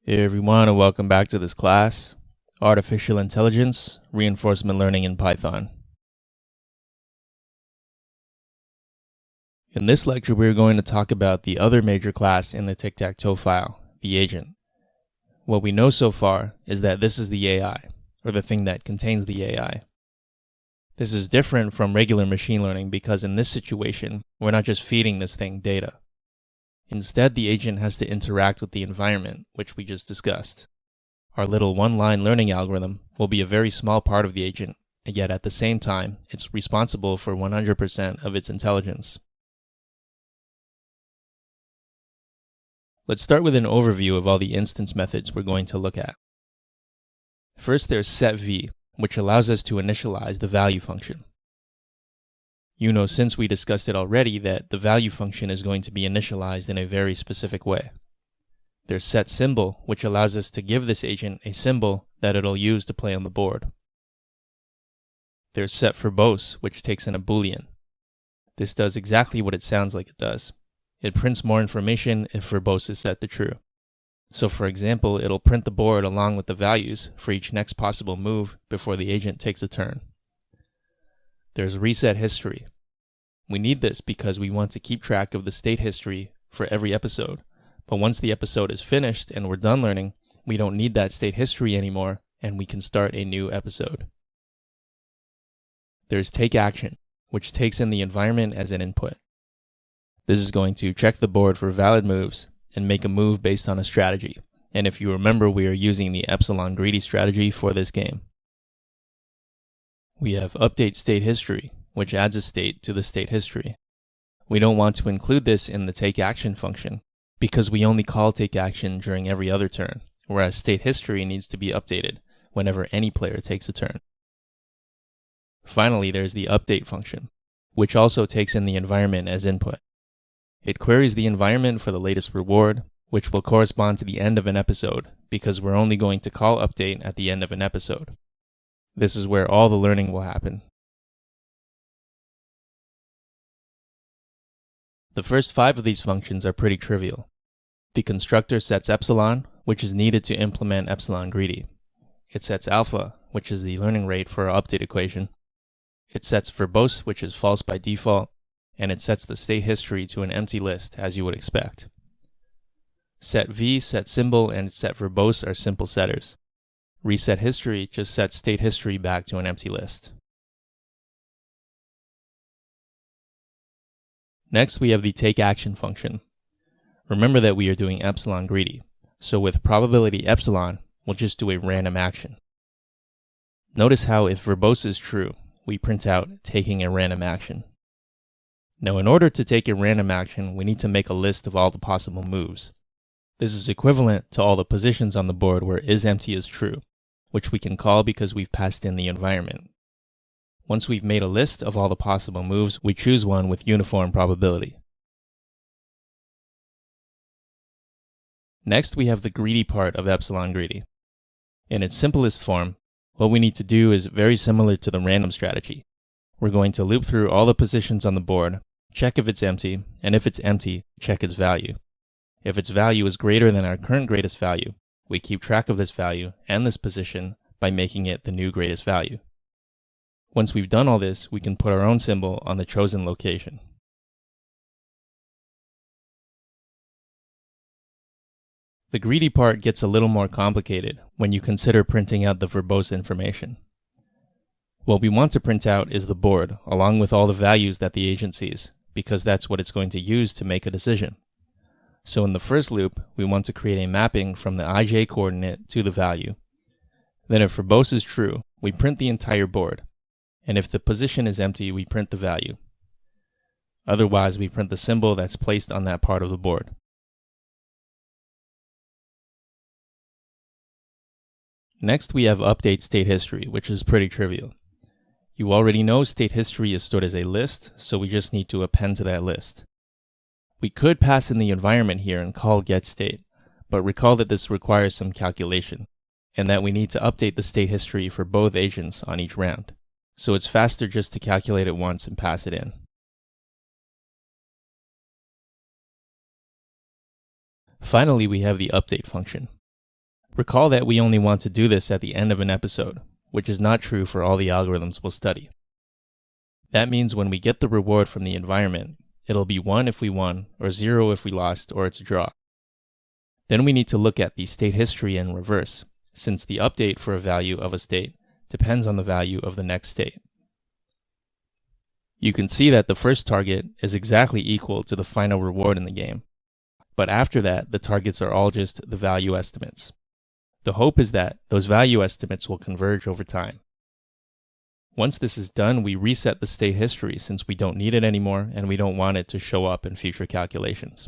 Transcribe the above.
Hey everyone, and welcome back to this class, Artificial Intelligence, Reinforcement Learning in Python. In this lecture, we're going to talk about the other major class in the tic-tac-toe file, the agent. What we know so far is that this is the AI, or the thing that contains the AI. This is different from regular machine learning because in this situation, we're not just feeding this thing data. Instead, the agent has to interact with the environment, which we just discussed. Our little one-line learning algorithm will be a very small part of the agent, and yet at the same time, it's responsible for 100% of its intelligence. Let's start with an overview of all the instance methods we're going to look at. First, there's setV, which allows us to initialize the value function. You know, since we discussed it already, that the value function is going to be initialized in a very specific way. There's setSymbol, which allows us to give this agent a symbol that it'll use to play on the board. There's setVerbose, which takes in a Boolean. This does exactly what it sounds like it does. It prints more information if verbose is set to true. So for example, it'll print the board along with the values for each next possible move before the agent takes a turn. There's resetHistory. We need this because we want to keep track of the state history for every episode. But once the episode is finished and we're done learning, we don't need that state history anymore and we can start a new episode. There's takeAction, which takes in the environment as an input. This is going to check the board for valid moves and make a move based on a strategy. And if you remember, we are using the epsilon greedy strategy for this game. We have updateStateHistory, which adds a state to the state history. We don't want to include this in the takeAction function because we only call takeAction during every other turn, whereas state history needs to be updated whenever any player takes a turn. Finally, there's the update function, which also takes in the environment as input. It queries the environment for the latest reward, which will correspond to the end of an episode because we're only going to call update at the end of an episode. This is where all the learning will happen. The first 5 of these functions are pretty trivial. The constructor sets epsilon, which is needed to implement epsilon greedy. It sets alpha, which is the learning rate for our update equation. It sets verbose, which is false by default, and it sets the state history to an empty list, as you would expect. setV, setSymbol, and setVerbose are simple setters. ResetHistory just sets state history back to an empty list. Next, we have the takeAction function. Remember that we are doing epsilon greedy, so with probability epsilon, we'll just do a random action. Notice how if verbose is true, we print out taking a random action. Now, in order to take a random action, we need to make a list of all the possible moves. This is equivalent to all the positions on the board where isEmpty is true, which we can call because we've passed in the environment. Once we've made a list of all the possible moves, we choose one with uniform probability. Next, we have the greedy part of epsilon greedy. In its simplest form, what we need to do is very similar to the random strategy. We're going to loop through all the positions on the board, check if it's empty, and if it's empty, check its value. If its value is greater than our current greatest value, we keep track of this value and this position by making it the new greatest value. Once we've done all this, we can put our own symbol on the chosen location. The greedy part gets a little more complicated when you consider printing out the verbose information. What we want to print out is the board, along with all the values that the agent sees, because that's what it's going to use to make a decision. So in the first loop, we want to create a mapping from the ij coordinate to the value. Then if verbose is true, we print the entire board. And if the position is empty, we print the value. Otherwise, we print the symbol that's placed on that part of the board. Next, we have updateStateHistory, which is pretty trivial. You already know state history is stored as a list, so we just need to append to that list. We could pass in the environment here and call getState, but recall that this requires some calculation, and that we need to update the state history for both agents on each round. So it's faster just to calculate it once and pass it in. Finally, we have the update function. Recall that we only want to do this at the end of an episode, which is not true for all the algorithms we'll study. That means when we get the reward from the environment, it'll be 1 if we won, or 0 if we lost, or it's a draw. Then we need to look at the state history in reverse, since the update for a value of a state depends on the value of the next state. You can see that the first target is exactly equal to the final reward in the game, but after that, the targets are all just the value estimates. The hope is that those value estimates will converge over time. Once this is done, we reset the state history since we don't need it anymore and we don't want it to show up in future calculations.